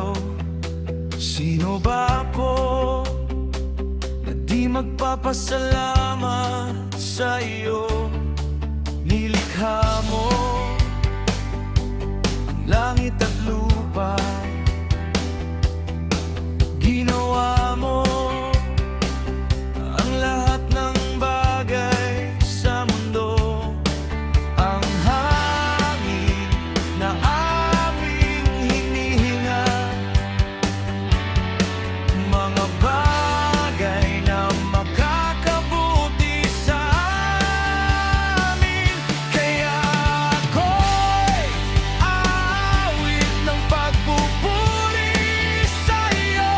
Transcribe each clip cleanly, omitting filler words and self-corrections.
sa'yo. Sino ba ako na di magpapasalamat sa'yo? Nilikha mo ang langit at lupa, ginawa mo ang lahat ng bagay sa mundo. Ang hangin na aming hinihinga, mga bagay na makakabuti sa amin. Kaya ako'y aawit ng pagpupuri sa'yo.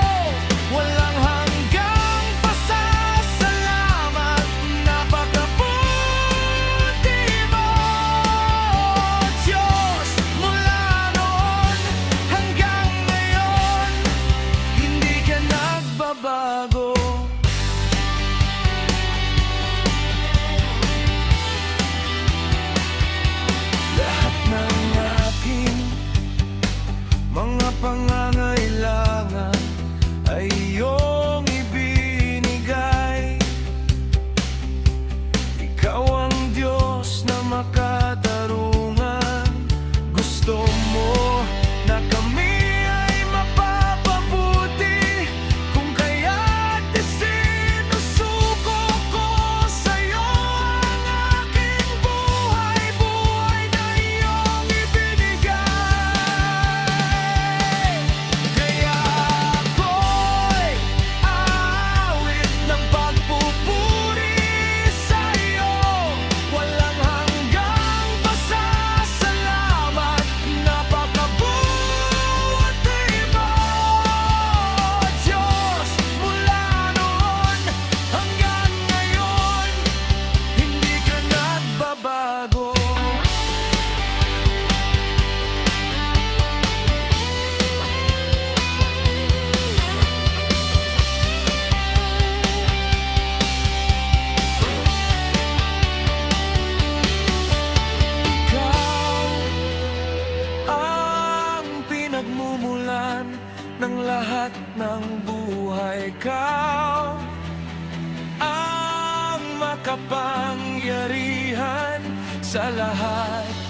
Walang hanggang pasasalamat, napakabuti mo, Diyos. Mula noon hanggang ngayon, hindi ka nagbabago. Lahat ng aking mga pangangailangan ay iyong ibinigay. Ikaw ang Diyos na makatarungan. Gusto mo na kami ay mapapabuti, kung kaya't isinusuko ko sa'yo ang aking buhay, buhay na iyong ibinigay. Kaya ako'y aawit ng pagpupuri sa'yo. Walang hanggang pasasalamat, napakabuti mo, Diyos. Mula noon hanggang ngayon, hindi ka nagbabago. Ikaw ang pinagmumulan ng lahat ng buhay. Ikaw ang makapangyarihan sa lahat.